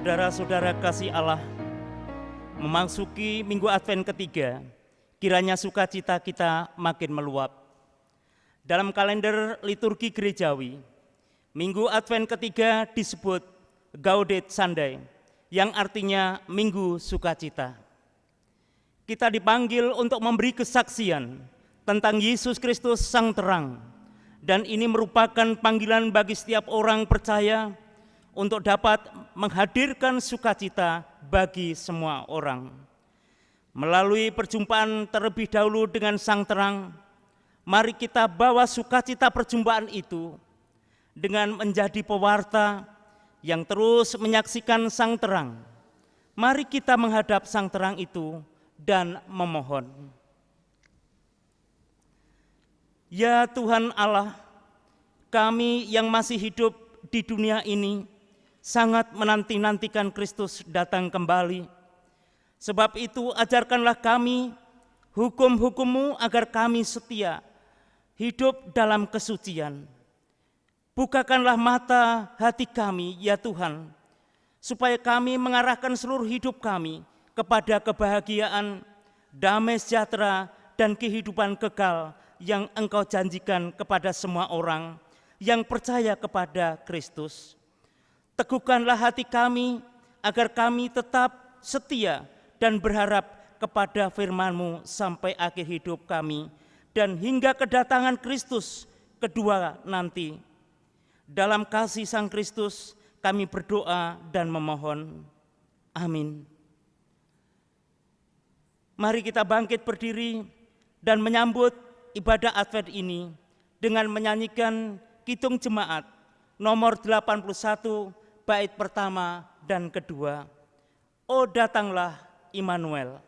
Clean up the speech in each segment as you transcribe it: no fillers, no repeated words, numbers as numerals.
Saudara-saudara kasih Allah, memasuki Minggu Advent ketiga, kiranya sukacita kita makin meluap. Dalam kalender liturgi gerejawi, Minggu Advent ketiga disebut Gaudete Sunday, yang artinya Minggu Sukacita. Kita dipanggil untuk memberi kesaksian tentang Yesus Kristus Sang Terang, dan ini merupakan panggilan bagi setiap orang percaya untuk dapat menghadirkan sukacita bagi semua orang. Melalui perjumpaan terlebih dahulu dengan Sang Terang, mari kita bawa sukacita perjumpaan itu dengan menjadi pewarta yang terus menyaksikan Sang Terang. Mari kita menghadap Sang Terang itu dan memohon. Ya Tuhan Allah, kami yang masih hidup di dunia ini sangat menanti-nantikan Kristus datang kembali. Sebab itu ajarkanlah kami hukum-hukum-Mu agar kami setia hidup dalam kesucian. Bukakanlah mata hati kami ya Tuhan, supaya kami mengarahkan seluruh hidup kami kepada kebahagiaan, damai sejahtera, dan kehidupan kekal yang Engkau janjikan kepada semua orang yang percaya kepada Kristus. Teguhkanlah hati kami agar kami tetap setia dan berharap kepada firman-Mu sampai akhir hidup kami dan hingga kedatangan Kristus kedua nanti. Dalam kasih Sang Kristus kami berdoa dan memohon. Amin. Mari kita bangkit berdiri dan menyambut ibadah Advent ini dengan menyanyikan Kidung Jemaat nomor 81 bait pertama dan kedua. Oh datanglah Immanuel.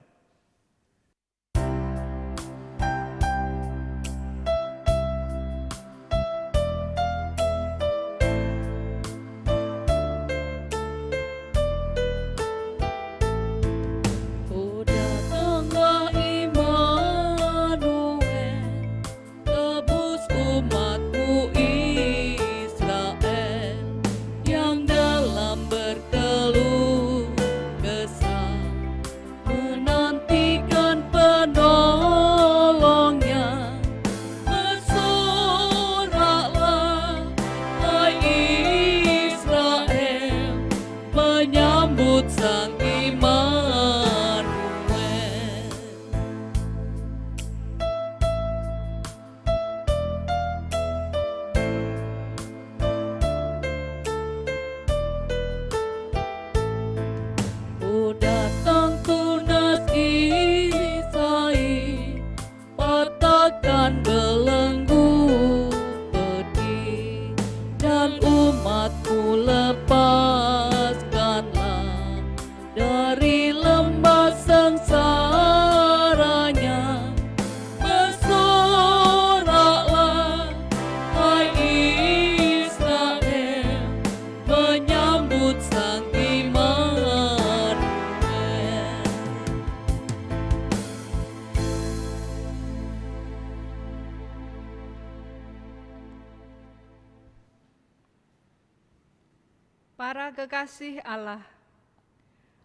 Para kekasih Allah,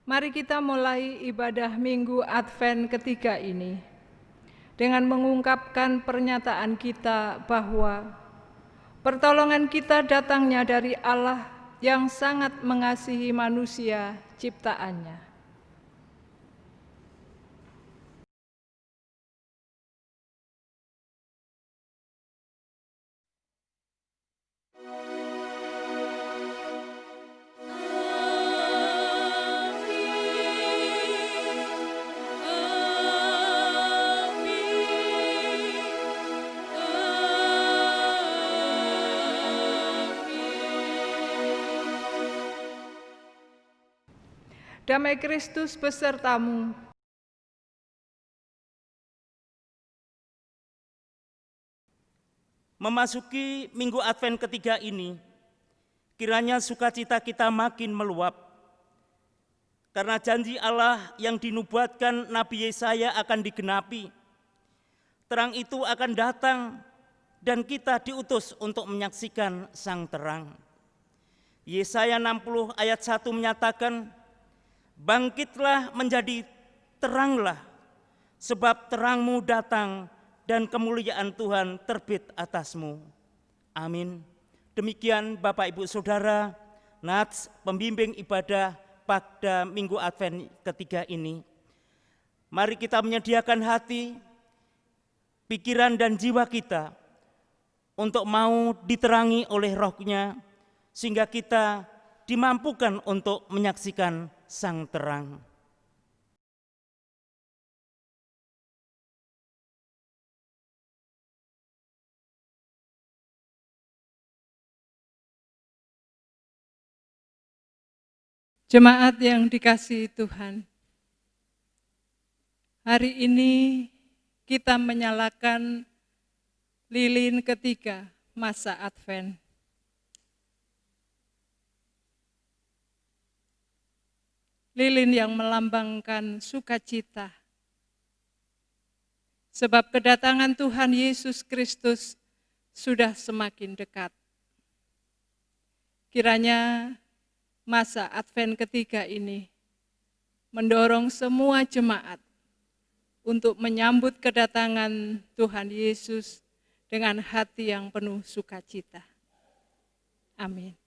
mari kita mulai ibadah Minggu Advent ketiga ini dengan mengungkapkan pernyataan kita bahwa pertolongan kita datangnya dari Allah yang sangat mengasihi manusia ciptaannya. Damai Kristus besertamu. Memasuki Minggu Advent ketiga ini, kiranya sukacita kita makin meluap. Karena janji Allah yang dinubuatkan Nabi Yesaya akan digenapi. Terang itu akan datang dan kita diutus untuk menyaksikan Sang Terang. Yesaya 60 ayat 1 menyatakan, bangkitlah menjadi teranglah, sebab terangmu datang dan kemuliaan Tuhan terbit atasmu. Amin. Demikian Bapak Ibu Saudara, nats pembimbing ibadah pada Minggu Advent ketiga ini. Mari kita menyediakan hati, pikiran dan jiwa kita untuk mau diterangi oleh Roh-Nya, sehingga kita dimampukan untuk menyaksikan Sang Terang. Jemaat yang dikasihi Tuhan, hari ini kita menyalakan lilin ketiga masa Advent. Lilin yang melambangkan sukacita, sebab kedatangan Tuhan Yesus Kristus sudah semakin dekat. Kiranya masa Advent ketiga ini mendorong semua jemaat untuk menyambut kedatangan Tuhan Yesus dengan hati yang penuh sukacita. Amin.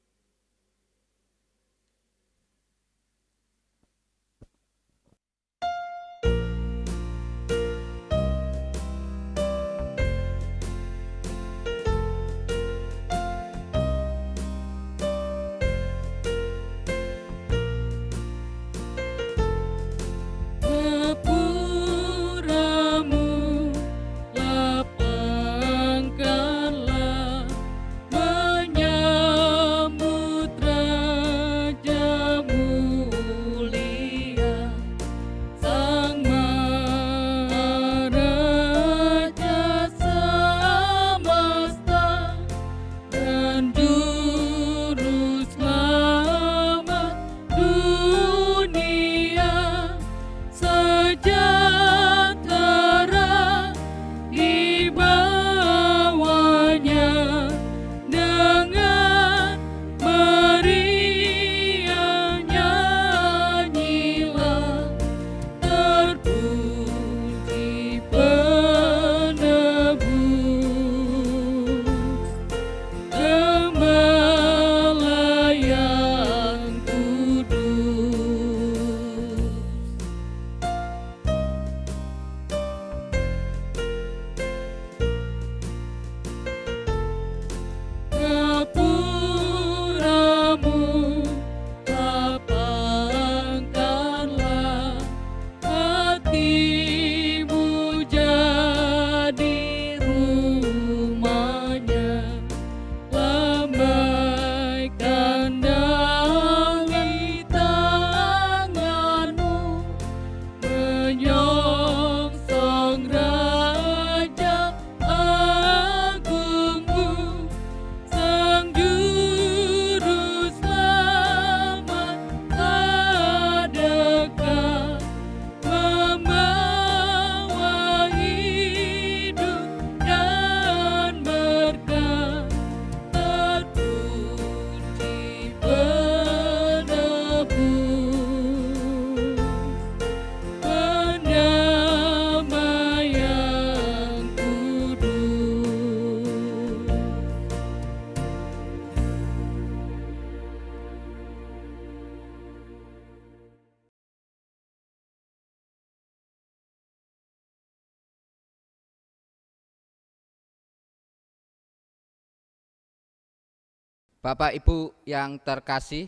Bapak Ibu yang terkasih,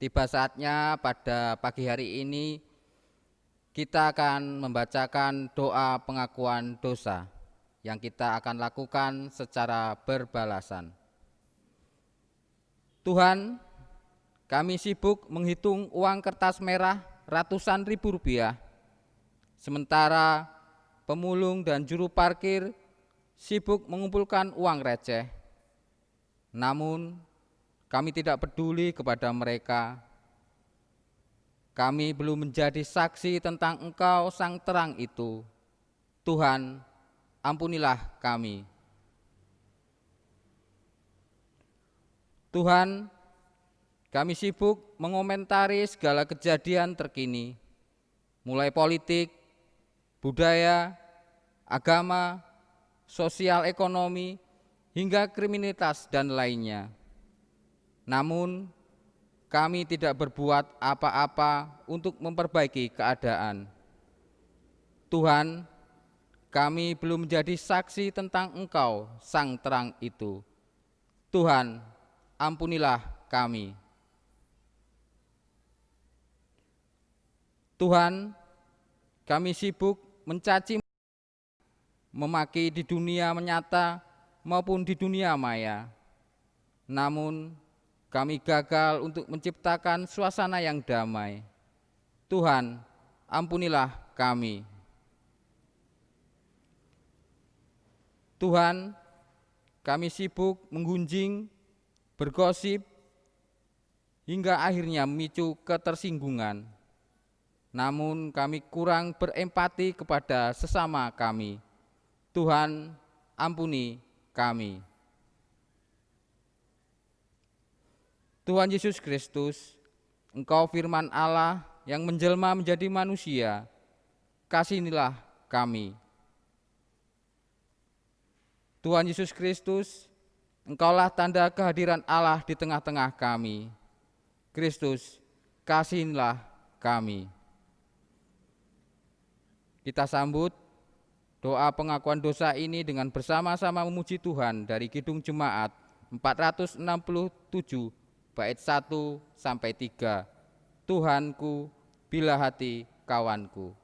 tiba saatnya pada pagi hari ini kita akan membacakan doa pengakuan dosa yang kita akan lakukan secara berbalasan. Tuhan, kami sibuk menghitung uang kertas merah ratusan ribu rupiah, sementara pemulung dan juru parkir sibuk mengumpulkan uang receh. Namun, kami tidak peduli kepada mereka. Kami belum menjadi saksi tentang Engkau Sang Terang itu. Tuhan, ampunilah kami. Tuhan, kami sibuk mengomentari segala kejadian terkini, mulai politik, budaya, agama, sosial ekonomi, hingga kriminalitas dan lainnya. Namun, kami tidak berbuat apa-apa untuk memperbaiki keadaan. Tuhan, kami belum menjadi saksi tentang Engkau, Sang Terang itu. Tuhan, ampunilah kami. Tuhan, kami sibuk mencaci, memaki di dunia nyata maupun di dunia maya. Namun, kami gagal untuk menciptakan suasana yang damai. Tuhan, ampunilah kami. Tuhan, kami sibuk menggunjing, bergosip, hingga akhirnya memicu ketersinggungan. Namun kami kurang berempati kepada sesama kami. Tuhan, ampuni kami. Tuhan Yesus Kristus, Engkau firman Allah yang menjelma menjadi manusia, kasihanilah kami. Tuhan Yesus Kristus, Engkaulah tanda kehadiran Allah di tengah-tengah kami. Kristus, kasihanilah kami. Kita sambut doa pengakuan dosa ini dengan bersama-sama memuji Tuhan dari Kidung Jemaat 467 bait 1 sampai 3. Tuhanku, bila hati kawanku.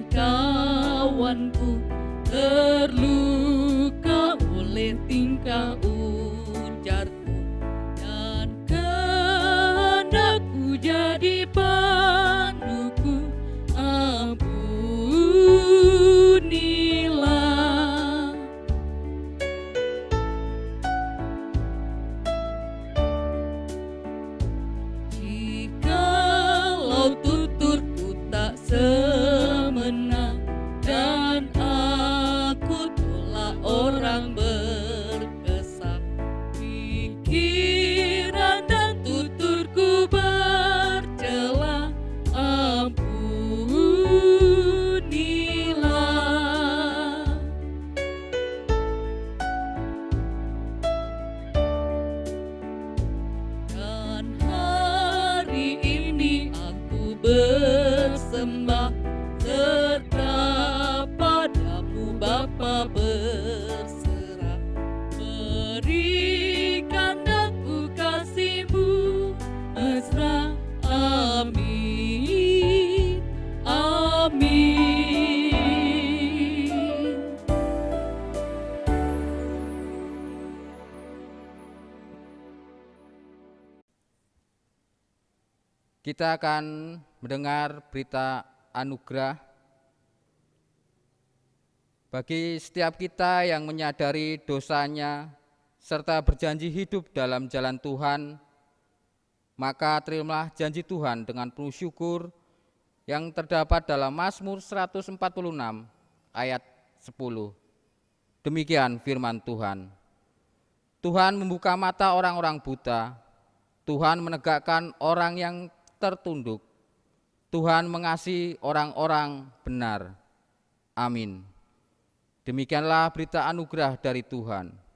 Kawanku terluka oleh tingkah ujarku, dan kehendakku jadi panduku. Ampunilah. Jikalau tuturku tak semena dan aku tolak orang berkesak, pikiran dan tuturku bercela, ampunilah. Dan hari ini aku bersembah serta padamu Bapa berserah, berikan aku kasih-Mu mesra. Amin, amin. Kita akan mendengar berita anugerah bagi setiap kita yang menyadari dosanya serta berjanji hidup dalam jalan Tuhan. Maka terimalah janji Tuhan dengan penuh syukur yang terdapat dalam Mazmur 146 ayat 10. Demikian firman Tuhan. Tuhan membuka mata orang-orang buta, Tuhan menegakkan orang yang tertunduk, Tuhan mengasihi orang-orang benar. Amin. Demikianlah berita anugerah dari Tuhan.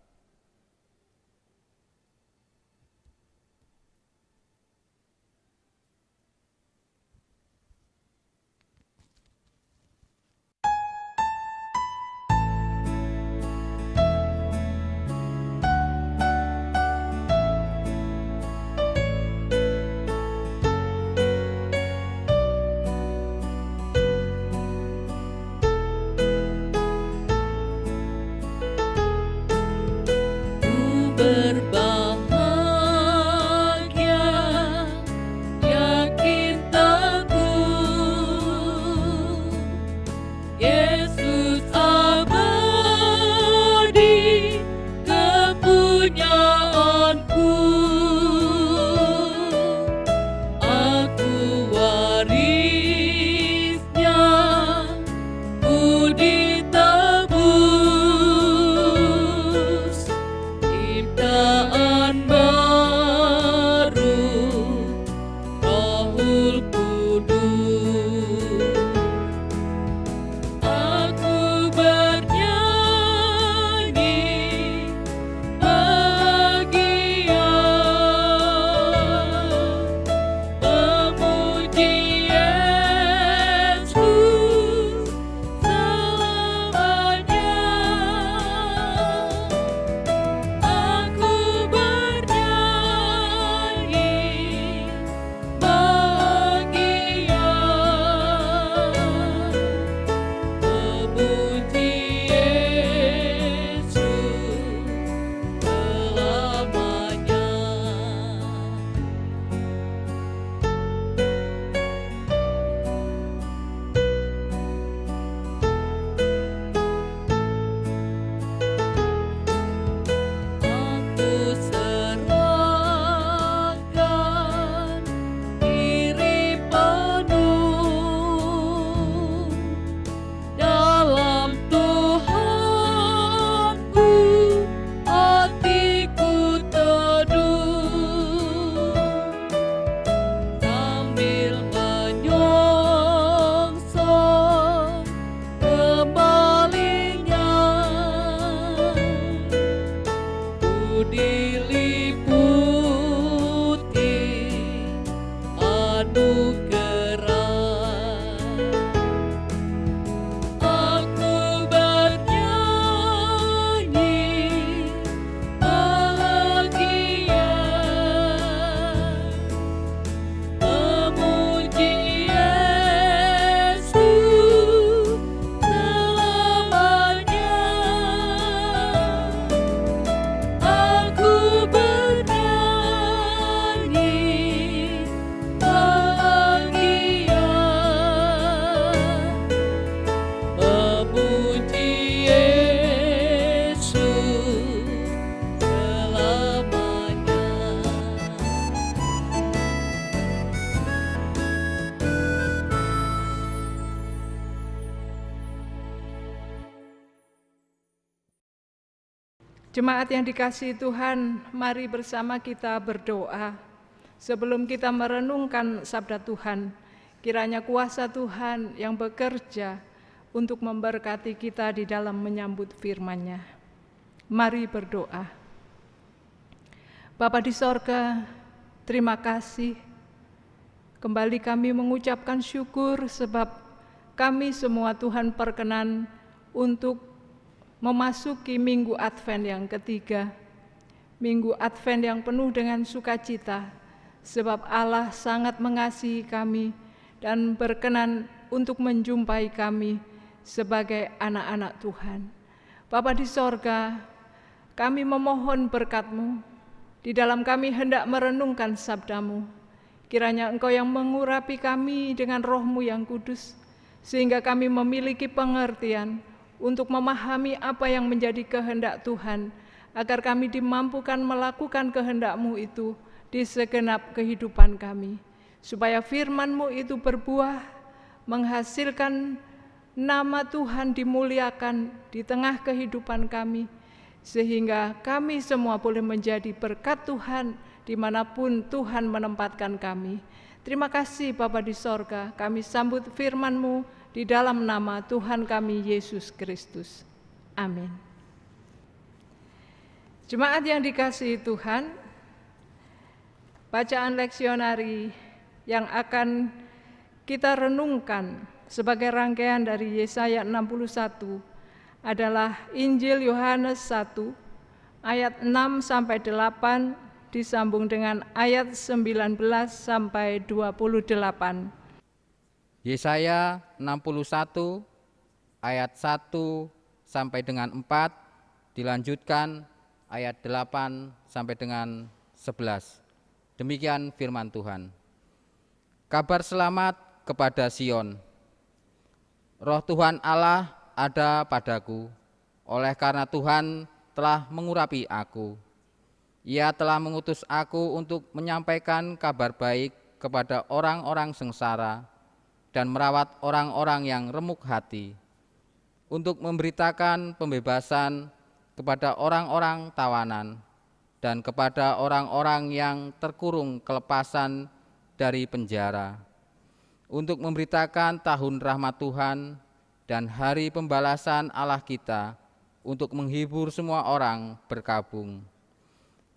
Berbahagia, yakin teguh, Yesus abadi kepunyaanku. Jemaat yang dikasihi Tuhan, mari bersama kita berdoa. Sebelum kita merenungkan sabda Tuhan, kiranya kuasa Tuhan yang bekerja untuk memberkati kita di dalam menyambut firman-Nya. Mari berdoa. Bapa di sorga, terima kasih. Kembali kami mengucapkan syukur sebab kami semua Tuhan perkenan untuk memasuki Minggu Advent yang ketiga. Minggu Advent yang penuh dengan sukacita, sebab Allah sangat mengasihi kami dan berkenan untuk menjumpai kami sebagai anak-anak Tuhan. Bapa di sorga, kami memohon berkat-Mu, di dalam kami hendak merenungkan sabda-Mu. Kiranya Engkau yang mengurapi kami dengan Roh-Mu yang kudus, sehingga kami memiliki pengertian untuk memahami apa yang menjadi kehendak Tuhan, agar kami dimampukan melakukan kehendak-Mu itu di segenap kehidupan kami, supaya firman-Mu itu berbuah, menghasilkan nama Tuhan dimuliakan di tengah kehidupan kami, sehingga kami semua boleh menjadi berkat Tuhan dimanapun Tuhan menempatkan kami. Terima kasih Bapa di sorga, kami sambut firman-Mu di dalam nama Tuhan kami Yesus Kristus. Amin. Jemaat yang dikasihi Tuhan, bacaan leksionari yang akan kita renungkan sebagai rangkaian dari Yesaya 61 adalah Injil Yohanes 1 ayat 6 sampai 8 disambung dengan ayat 19 sampai 28. Yesaya 61 ayat 1 sampai dengan 4 dilanjutkan ayat 8 sampai dengan 11. Demikian firman Tuhan. Kabar selamat kepada Sion. Roh Tuhan Allah ada padaku, oleh karena Tuhan telah mengurapi aku. Ia telah mengutus aku untuk menyampaikan kabar baik kepada orang-orang sengsara dan merawat orang-orang yang remuk hati, untuk memberitakan pembebasan kepada orang-orang tawanan dan kepada orang-orang yang terkurung kelepasan dari penjara, untuk memberitakan tahun rahmat Tuhan dan hari pembalasan Allah kita, untuk menghibur semua orang berkabung,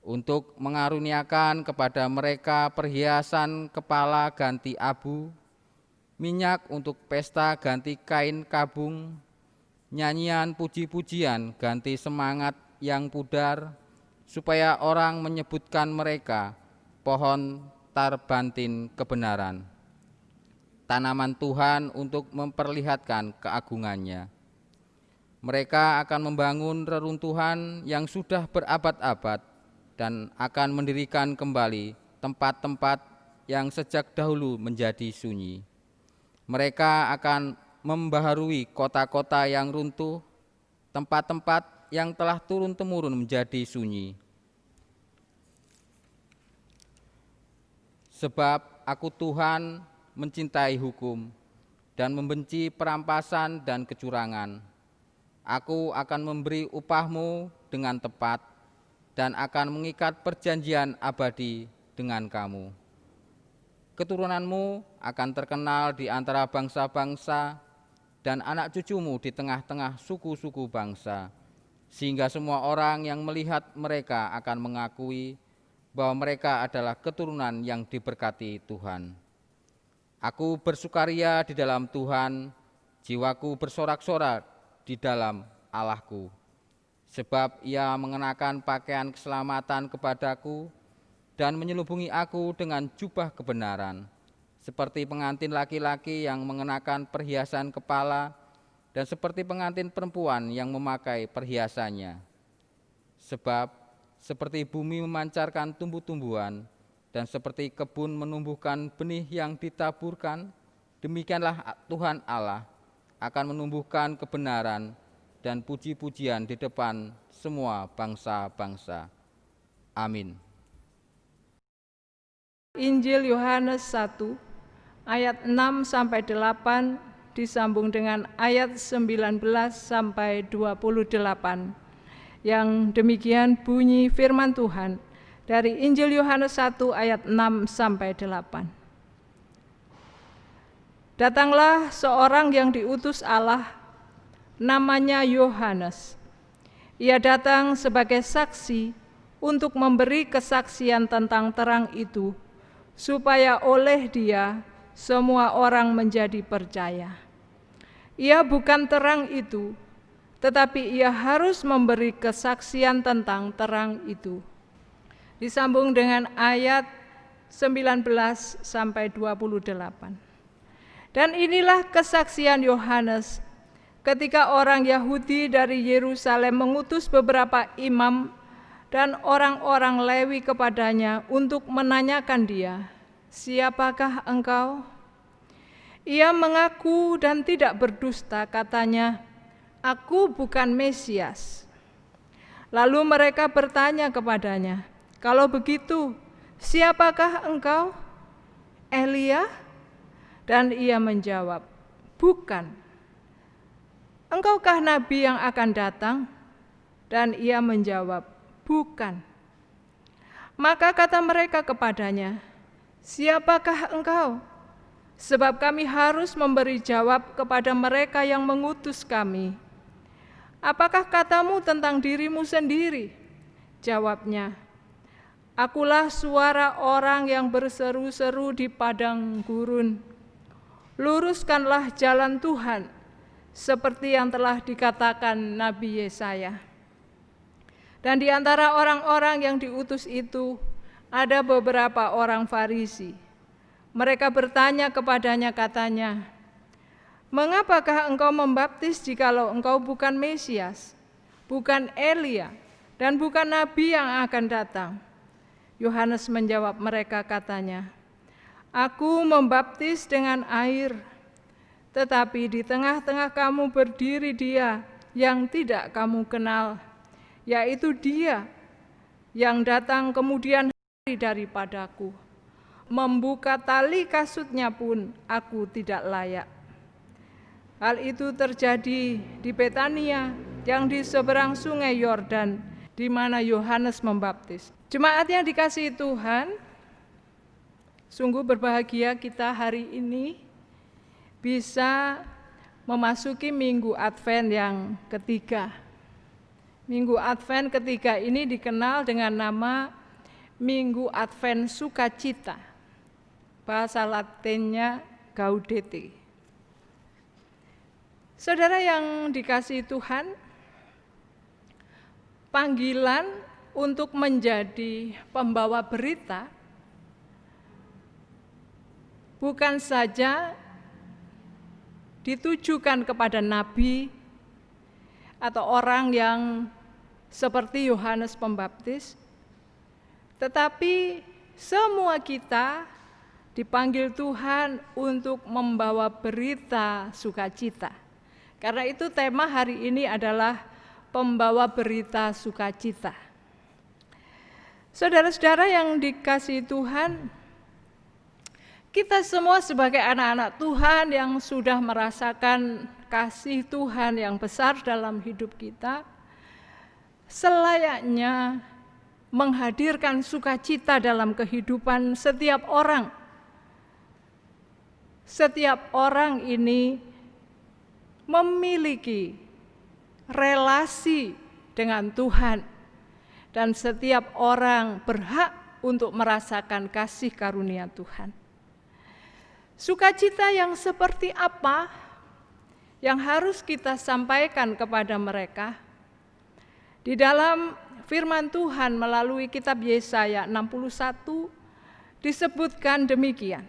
untuk mengaruniakan kepada mereka perhiasan kepala ganti abu, minyak untuk pesta ganti kain kabung, nyanyian puji-pujian ganti semangat yang pudar, supaya orang menyebutkan mereka pohon tarbantin kebenaran, tanaman Tuhan untuk memperlihatkan keagungannya. Mereka akan membangun reruntuhan yang sudah berabad-abad dan akan mendirikan kembali tempat-tempat yang sejak dahulu menjadi sunyi. Mereka akan membaharui kota-kota yang runtuh, tempat-tempat yang telah turun-temurun menjadi sunyi. Sebab aku Tuhan mencintai hukum dan membenci perampasan dan kecurangan. Aku akan memberi upahmu dengan tepat dan akan mengikat perjanjian abadi dengan kamu. Keturunanmu akan terkenal di antara bangsa-bangsa dan anak cucumu di tengah-tengah suku-suku bangsa, sehingga semua orang yang melihat mereka akan mengakui bahwa mereka adalah keturunan yang diberkati Tuhan. Aku bersukaria di dalam Tuhan, jiwaku bersorak-sorak di dalam Allahku, sebab Ia mengenakan pakaian keselamatan kepadaku dan menyelubungi aku dengan jubah kebenaran, seperti pengantin laki-laki yang mengenakan perhiasan kepala dan seperti pengantin perempuan yang memakai perhiasannya. Sebab seperti bumi memancarkan tumbuh-tumbuhan dan seperti kebun menumbuhkan benih yang ditaburkan, demikianlah Tuhan Allah akan menumbuhkan kebenaran dan puji-pujian di depan semua bangsa-bangsa. Amin. Injil Yohanes 1 ayat 6 sampai 8 disambung dengan ayat 19 sampai 28. Yang demikian bunyi firman Tuhan dari Injil Yohanes 1 ayat 6 sampai 8. Datanglah seorang yang diutus Allah, namanya Yohanes. Ia datang sebagai saksi untuk memberi kesaksian tentang terang itu, supaya oleh dia semua orang menjadi percaya. Ia bukan terang itu, tetapi ia harus memberi kesaksian tentang terang itu. Disambung dengan ayat 19 sampai 28. Dan inilah kesaksian Yohanes ketika orang Yahudi dari Yerusalem mengutus beberapa imam dan orang-orang Lewi kepadanya untuk menanyakan dia, "Siapakah engkau?" Ia mengaku dan tidak berdusta, katanya, "Aku bukan Mesias." Lalu mereka bertanya kepadanya, "Kalau begitu, siapakah engkau? Elia?" Dan ia menjawab, "Bukan." "Engkaukah nabi yang akan datang?" Dan ia menjawab, "Bukan." Maka kata mereka kepadanya, "Siapakah engkau? Sebab kami harus memberi jawab kepada mereka yang mengutus kami. Apakah katamu tentang dirimu sendiri?" Jawabnya, "Akulah suara orang yang berseru-seru di padang gurun. Luruskanlah jalan Tuhan, seperti yang telah dikatakan Nabi Yesaya." Dan di antara orang-orang yang diutus itu ada beberapa orang Farisi. Mereka bertanya kepadanya, katanya, "Mengapakah engkau membaptis jikalau engkau bukan Mesias, bukan Elia, dan bukan nabi yang akan datang?" Yohanes menjawab mereka, katanya, "Aku membaptis dengan air, tetapi di tengah-tengah kamu berdiri Dia yang tidak kamu kenal, yaitu Dia yang datang kemudian hari daripadaku. Membuka tali kasutnya pun aku tidak layak." Hal itu terjadi di Betania yang di seberang sungai Yordan, di mana Yohanes membaptis. Jemaat yang dikasihi Tuhan, sungguh berbahagia kita hari ini bisa memasuki Minggu Advent yang ketiga. Minggu Advent ketiga ini dikenal dengan nama Minggu Advent Sukacita. Bahasa Latinnya Gaudete. Saudara yang dikasihi Tuhan, panggilan untuk menjadi pembawa berita bukan saja ditujukan kepada nabi atau orang yang seperti Yohanes Pembaptis, tetapi semua kita dipanggil Tuhan untuk membawa berita sukacita. Karena itu tema hari ini adalah pembawa berita sukacita. Saudara-saudara yang dikasihi Tuhan, kita semua sebagai anak-anak Tuhan yang sudah merasakan kasih Tuhan yang besar dalam hidup kita, selayaknya menghadirkan sukacita dalam kehidupan setiap orang. Setiap orang ini memiliki relasi dengan Tuhan, dan setiap orang berhak untuk merasakan kasih karunia Tuhan. Sukacita yang seperti apa yang harus kita sampaikan kepada mereka? Di dalam firman Tuhan melalui kitab Yesaya 61 disebutkan demikian.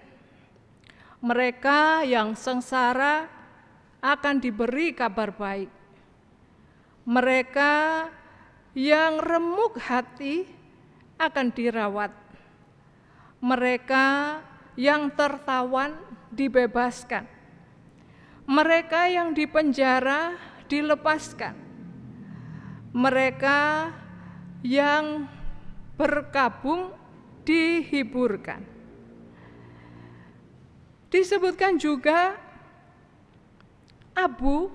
Mereka yang sengsara akan diberi kabar baik. Mereka yang remuk hati akan dirawat. Mereka yang tertawan dibebaskan. Mereka yang dipenjara dilepaskan. Mereka yang berkabung dihiburkan. Disebutkan juga abu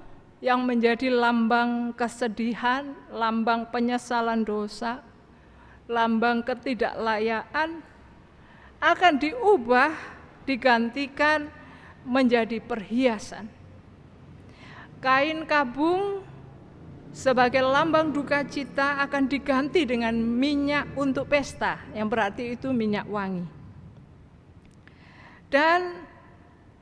yang menjadi lambang kesedihan, lambang penyesalan dosa, lambang ketidaklayakan akan diubah, digantikan menjadi perhiasan. Kain kabung sebagai lambang duka cita akan diganti dengan minyak untuk pesta, yang berarti itu minyak wangi. Dan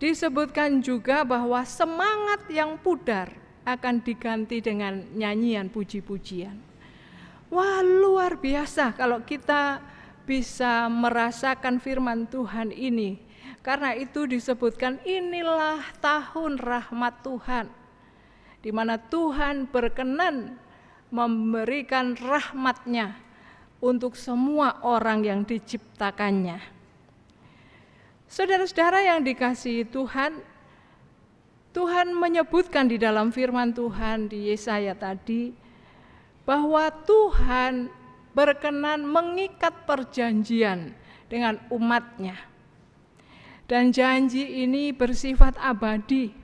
disebutkan juga bahwa semangat yang pudar akan diganti dengan nyanyian puji-pujian. Wah, luar biasa kalau kita bisa merasakan firman Tuhan ini. Karena itu disebutkan inilah tahun rahmat Tuhan, di mana Tuhan berkenan memberikan rahmat-Nya untuk semua orang yang diciptakannya. Saudara-saudara yang dikasihi Tuhan, Tuhan menyebutkan di dalam firman Tuhan di Yesaya tadi, bahwa Tuhan berkenan mengikat perjanjian dengan umat-Nya. Dan janji ini bersifat abadi.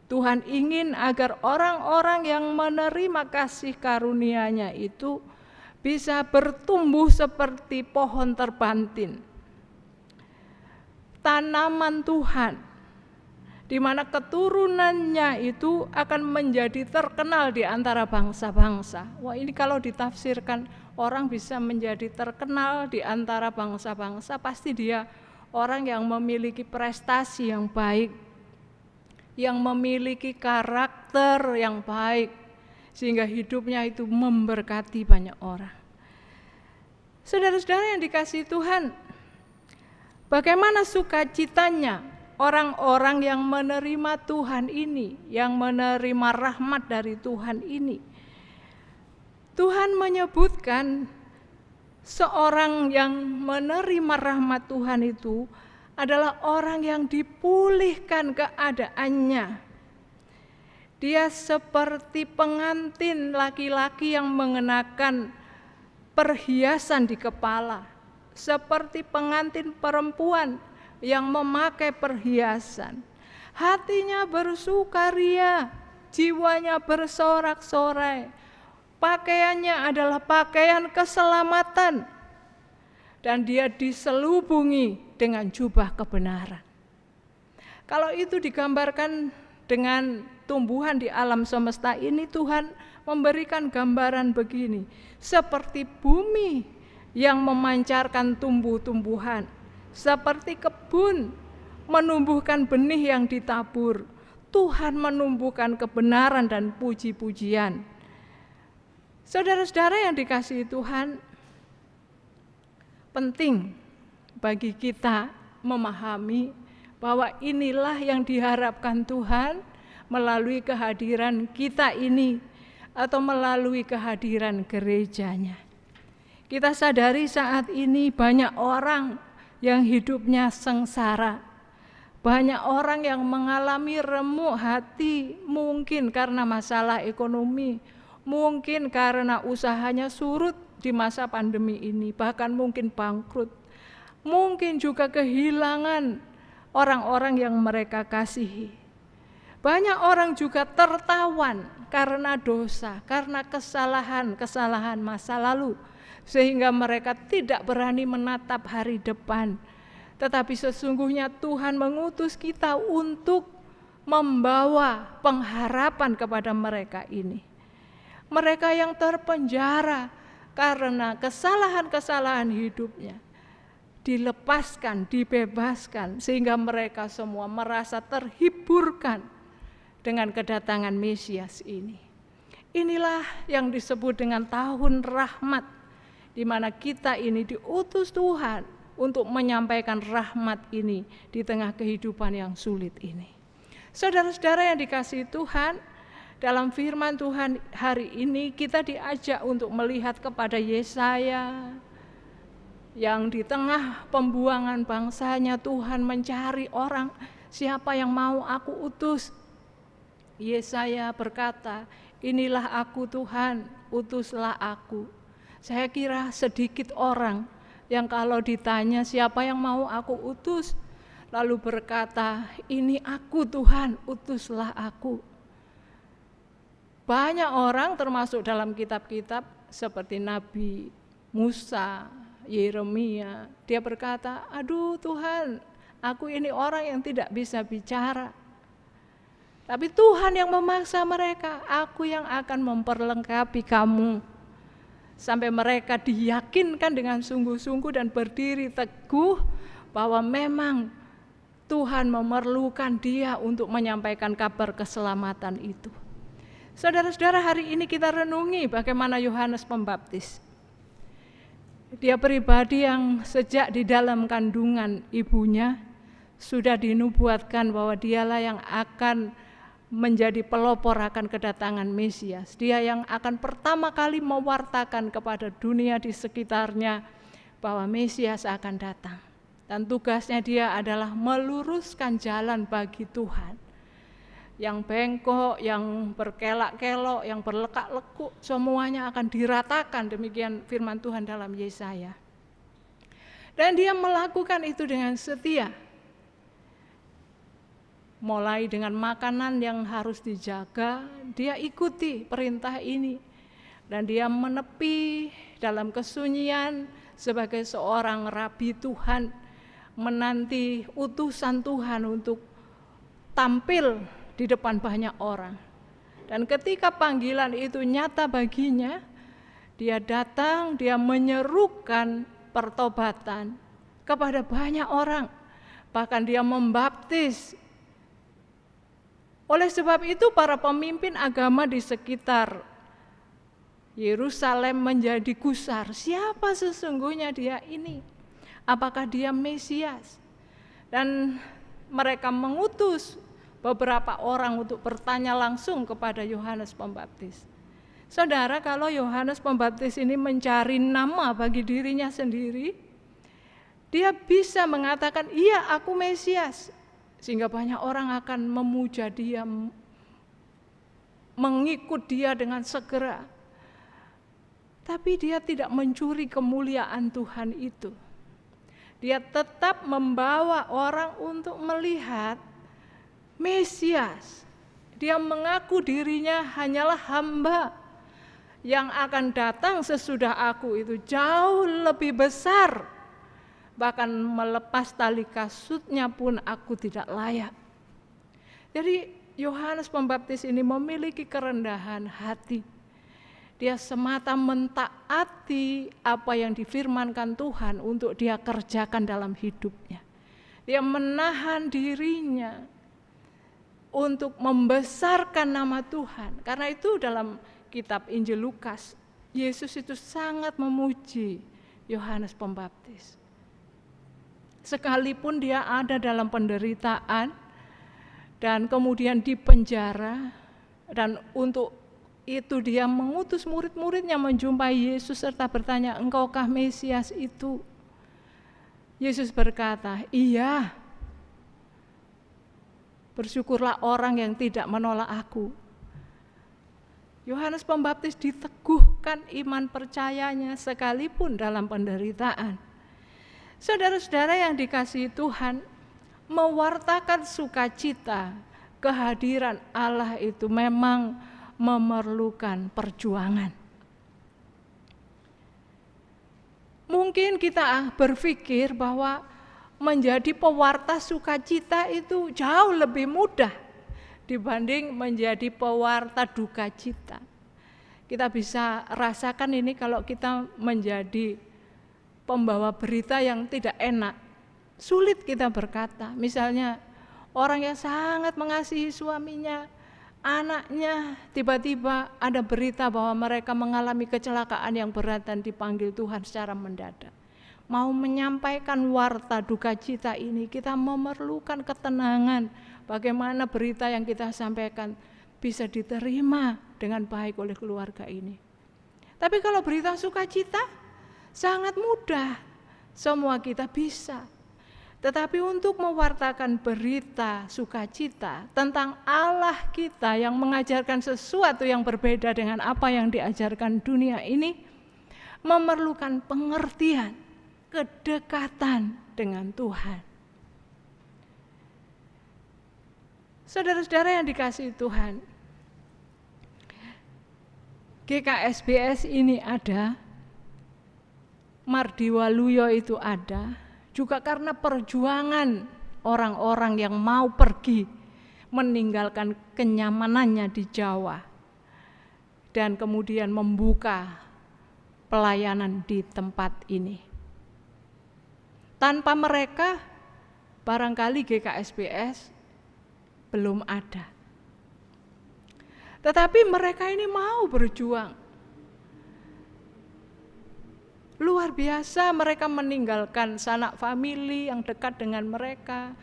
Tuhan ingin agar orang-orang yang menerima kasih karunia-Nya itu bisa bertumbuh seperti pohon terbantin, tanaman Tuhan, di mana keturunannya itu akan menjadi terkenal di antara bangsa-bangsa. Wah, ini kalau ditafsirkan orang bisa menjadi terkenal di antara bangsa-bangsa, pasti dia orang yang memiliki prestasi yang baik, yang memiliki karakter yang baik, sehingga hidupnya itu memberkati banyak orang. Saudara-saudara yang dikasihi Tuhan, bagaimana sukacitanya orang-orang yang menerima Tuhan ini, yang menerima rahmat dari Tuhan ini. Tuhan menyebutkan seorang yang menerima rahmat Tuhan itu adalah orang yang dipulihkan keadaannya. Dia seperti pengantin laki-laki yang mengenakan perhiasan di kepala, seperti pengantin perempuan yang memakai perhiasan. Hatinya bersukaria, jiwanya bersorak-sorai. Pakaiannya adalah pakaian keselamatan, dan dia diselubungi dengan jubah kebenaran. Kalau itu digambarkan dengan tumbuhan di alam semesta ini, Tuhan memberikan gambaran begini, seperti bumi yang memancarkan tumbuh-tumbuhan, seperti kebun menumbuhkan benih yang ditabur. Tuhan menumbuhkan kebenaran dan puji-pujian. Saudara-saudara yang dikasihi Tuhan, penting bagi kita memahami bahwa inilah yang diharapkan Tuhan melalui kehadiran kita ini atau melalui kehadiran gerejanya. Kita sadari saat ini banyak orang yang hidupnya sengsara, banyak orang yang mengalami remuk hati, mungkin karena masalah ekonomi, mungkin karena usahanya surut di masa pandemi ini, bahkan mungkin bangkrut. Mungkin juga kehilangan orang-orang yang mereka kasihi. Banyak orang juga tertawan karena dosa, karena kesalahan masa lalu, sehingga mereka tidak berani menatap hari depan. Tetapi sesungguhnya Tuhan mengutus kita untuk membawa pengharapan kepada mereka ini. Mereka yang terpenjara karena kesalahan-kesalahan hidupnya dilepaskan, dibebaskan, sehingga mereka semua merasa terhiburkan dengan kedatangan Mesias ini. Inilah yang disebut dengan tahun rahmat, di mana kita ini diutus Tuhan untuk menyampaikan rahmat ini di tengah kehidupan yang sulit ini. Saudara-saudara yang dikasihi Tuhan, dalam firman Tuhan hari ini kita diajak untuk melihat kepada Yesaya yang di tengah pembuangan bangsanya Tuhan mencari orang, siapa yang mau aku utus. Yesaya berkata, inilah aku Tuhan, utuslah aku. Saya kira sedikit orang yang kalau ditanya siapa yang mau aku utus, lalu berkata, ini aku Tuhan, utuslah aku. Banyak orang termasuk dalam kitab-kitab seperti Nabi Musa, Yeremia, dia berkata, aduh Tuhan, aku ini orang yang tidak bisa bicara. Tapi Tuhan yang memaksa mereka, aku yang akan memperlengkapi kamu. Sampai mereka diyakinkan dengan sungguh-sungguh dan berdiri teguh bahwa memang Tuhan memerlukan dia untuk menyampaikan kabar keselamatan itu. Saudara-saudara, hari ini kita renungi bagaimana Yohanes Pembaptis. Dia pribadi yang sejak di dalam kandungan ibunya sudah dinubuatkan bahwa dialah yang akan menjadi pelopor akan kedatangan Mesias. Dia yang akan pertama kali mewartakan kepada dunia di sekitarnya bahwa Mesias akan datang. Dan tugasnya dia adalah meluruskan jalan bagi Tuhan. Yang bengkok, yang berkelak-kelok, yang berlekak-lekuk, semuanya akan diratakan, demikian firman Tuhan dalam Yesaya. Dan dia melakukan itu dengan setia. Mulai dengan makanan yang harus dijaga, dia ikuti perintah ini. Dan dia menepi dalam kesunyian sebagai seorang rabi Tuhan, menanti utusan Tuhan untuk tampil di depan banyak orang. Dan ketika panggilan itu nyata baginya, dia datang, dia menyerukan pertobatan kepada banyak orang. Bahkan dia membaptis. Oleh sebab itu para pemimpin agama di sekitar Yerusalem menjadi gusar. Siapa sesungguhnya dia ini? Apakah dia Mesias? Dan mereka mengutus beberapa orang untuk bertanya langsung kepada Yohanes Pembaptis. Saudara, kalau Yohanes Pembaptis ini mencari nama bagi dirinya sendiri, dia bisa mengatakan, iya aku Mesias. Sehingga banyak orang akan memuja dia, mengikut dia dengan segera. Tapi dia tidak mencuri kemuliaan Tuhan itu. Dia tetap membawa orang untuk melihat Mesias. Dia mengaku dirinya hanyalah hamba yang akan datang sesudah aku itu jauh lebih besar. Bahkan melepas tali kasutnya pun aku tidak layak. Jadi Yohanes Pembaptis ini memiliki kerendahan hati. Dia semata mentaati apa yang difirmankan Tuhan untuk dia kerjakan dalam hidupnya. Dia menahan dirinya untuk membesarkan nama Tuhan. Karena itu dalam kitab Injil Lukas, Yesus itu sangat memuji Yohanes Pembaptis. Sekalipun dia ada dalam penderitaan dan kemudian dipenjara, dan untuk itu dia mengutus murid-muridnya menjumpai Yesus serta bertanya, engkaukah Mesias itu? Yesus berkata, iya. Bersyukurlah orang yang tidak menolak aku. Yohanes Pembaptis diteguhkan iman percayanya sekalipun dalam penderitaan. Saudara-saudara yang dikasihi Tuhan, mewartakan sukacita kehadiran Allah itu memang memerlukan perjuangan. Mungkin kita berpikir bahwa menjadi pewarta sukacita itu jauh lebih mudah dibanding menjadi pewarta duka cita. Kita bisa rasakan ini kalau kita menjadi pembawa berita yang tidak enak. Sulit kita berkata, misalnya orang yang sangat mengasihi suaminya, anaknya, tiba-tiba ada berita bahwa mereka mengalami kecelakaan yang berat dan dipanggil Tuhan secara mendadak. Mau menyampaikan warta duka cita ini, kita memerlukan ketenangan. Bagaimana berita yang kita sampaikan bisa diterima dengan baik oleh keluarga ini. Tapi kalau berita sukacita, sangat mudah, semua kita bisa. Tetapi untuk mewartakan berita sukacita tentang Allah kita yang mengajarkan sesuatu yang berbeda dengan apa yang diajarkan dunia ini, memerlukan pengertian, kedekatan dengan Tuhan. Saudara-saudara yang dikasihi Tuhan, GKSBS ini ada, Mardi Waluyo itu ada, juga karena perjuangan orang-orang yang mau pergi meninggalkan kenyamanannya di Jawa dan kemudian membuka pelayanan di tempat ini. Tanpa mereka barangkali GKSBS belum ada. Tetapi mereka ini mau berjuang. Luar biasa, mereka meninggalkan sanak famili yang dekat dengan mereka,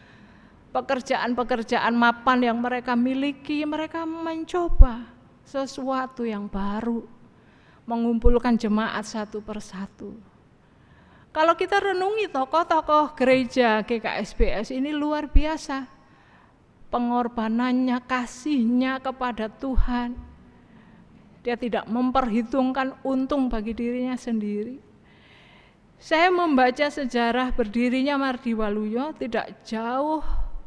pekerjaan-pekerjaan mapan yang mereka miliki, mereka mencoba sesuatu yang baru, mengumpulkan jemaat satu persatu. Kalau kita renungi tokoh-tokoh gereja GKSBS ini luar biasa. Pengorbanannya, kasihnya kepada Tuhan. Dia tidak memperhitungkan untung bagi dirinya sendiri. Saya membaca sejarah berdirinya Mardi Waluyo tidak jauh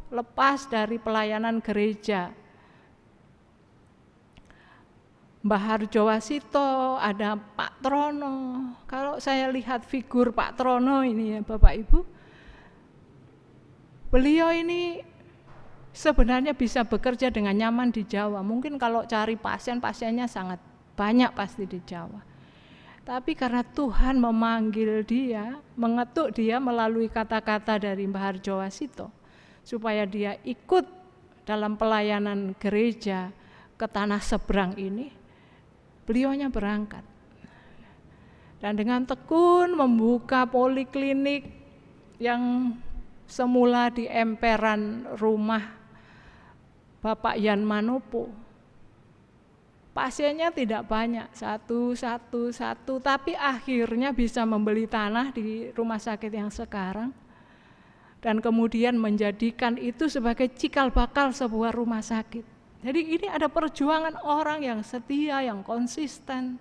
lepas dari pelayanan gereja. Mbah Harjo Wasito, ada Pak Trono. Kalau saya lihat figur Pak Trono ini ya Bapak Ibu, beliau ini sebenarnya bisa bekerja dengan nyaman di Jawa. Mungkin kalau cari pasien-pasiennya sangat banyak pasti di Jawa. Tapi karena Tuhan memanggil dia, mengetuk dia melalui kata-kata dari Mbah Harjo Wasito, supaya dia ikut dalam pelayanan gereja ke tanah seberang ini, beliaunya berangkat. Dan dengan tekun membuka poliklinik yang semula di emperan rumah Bapak Yan Manopo. Pasiennya tidak banyak, satu, tapi akhirnya bisa membeli tanah di rumah sakit yang sekarang dan kemudian menjadikan itu sebagai cikal bakal sebuah rumah sakit. Jadi ini ada perjuangan orang yang setia, yang konsisten.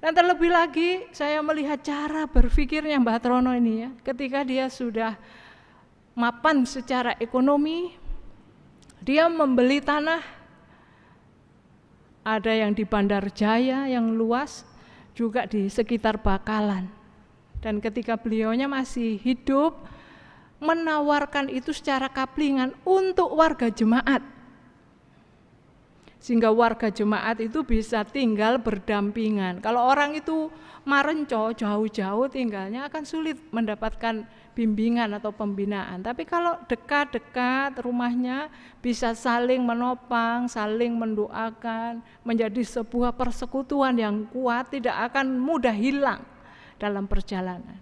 Dan terlebih lagi saya melihat cara berpikirnya Mbah Trono ini ya, ketika dia sudah mapan secara ekonomi, dia membeli tanah, ada yang di Bandar Jaya yang luas, juga di sekitar Bakalan. Dan ketika beliaunya masih hidup, menawarkan itu secara kaplingan untuk warga jemaat. Sehingga warga jemaat itu bisa tinggal berdampingan. Kalau orang itu marenco, jauh-jauh tinggalnya akan sulit mendapatkan bimbingan atau pembinaan. Tapi kalau dekat-dekat rumahnya bisa saling menopang, saling mendoakan, menjadi sebuah persekutuan yang kuat, tidak akan mudah hilang dalam perjalanan.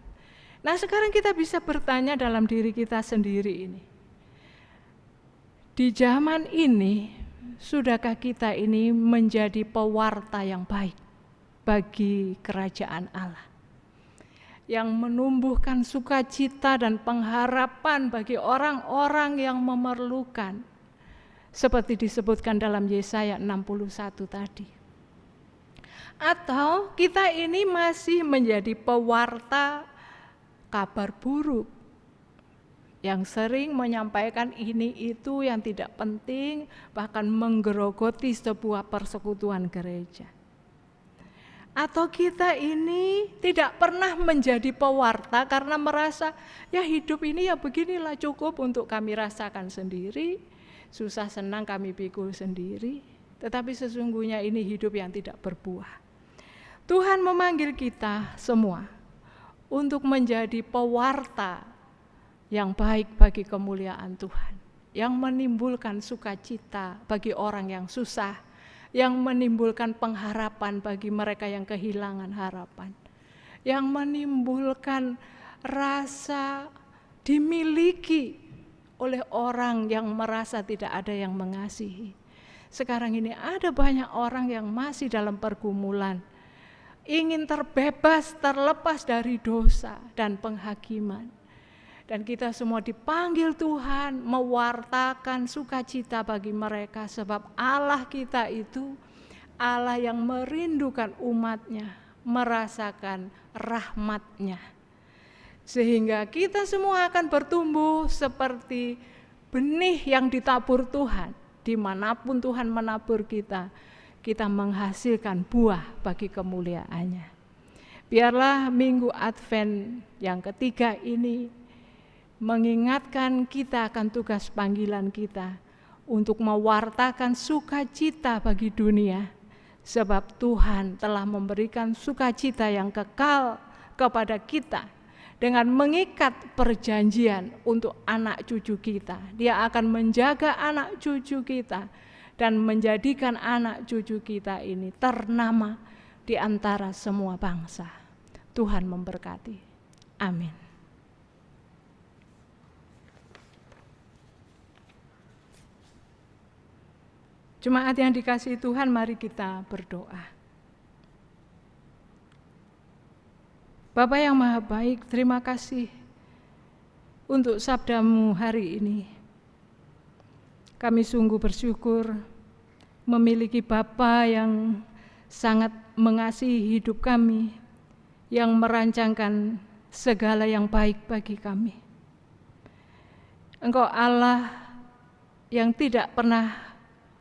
Nah, sekarang kita bisa bertanya dalam diri kita sendiri ini. Di zaman ini, sudahkah kita ini menjadi pewarta yang baik bagi kerajaan Allah, yang menumbuhkan sukacita dan pengharapan bagi orang-orang yang memerlukan, seperti disebutkan dalam Yesaya 61 tadi? Atau kita ini masih menjadi pewarta kabar buruk, yang sering menyampaikan ini itu yang tidak penting, bahkan menggerogoti sebuah persekutuan gereja? Atau kita ini tidak pernah menjadi pewarta karena merasa ya hidup ini ya beginilah, cukup untuk kami rasakan sendiri, susah senang kami pikul sendiri, tetapi sesungguhnya ini hidup yang tidak berbuah. Tuhan memanggil kita semua untuk menjadi pewarta yang baik bagi kemuliaan Tuhan, yang menimbulkan sukacita bagi orang yang susah, yang menimbulkan pengharapan bagi mereka yang kehilangan harapan, yang menimbulkan rasa dimiliki oleh orang yang merasa tidak ada yang mengasihi. Sekarang ini ada banyak orang yang masih dalam pergumulan, ingin terbebas, terlepas dari dosa dan penghakiman. Dan kita semua dipanggil Tuhan mewartakan sukacita bagi mereka, sebab Allah kita itu Allah yang merindukan umatnya, merasakan rahmatnya. Sehingga kita semua akan bertumbuh seperti benih yang ditabur Tuhan. Dimanapun Tuhan menabur kita, kita menghasilkan buah bagi kemuliaan-Nya. Biarlah minggu Advent yang ketiga ini mengingatkan kita akan tugas panggilan kita untuk mewartakan sukacita bagi dunia, sebab Tuhan telah memberikan sukacita yang kekal kepada kita dengan mengikat perjanjian untuk anak cucu kita. Dia akan menjaga anak cucu kita dan menjadikan anak cucu kita ini ternama di antara semua bangsa. Tuhan memberkati. Amin. Jemaat yang dikasihi Tuhan, mari kita berdoa. Bapa yang Maha Baik, terima kasih untuk sabda-Mu hari ini. Kami sungguh bersyukur memiliki Bapa yang sangat mengasihi hidup kami, yang merancangkan segala yang baik bagi kami. Engkau Allah yang tidak pernah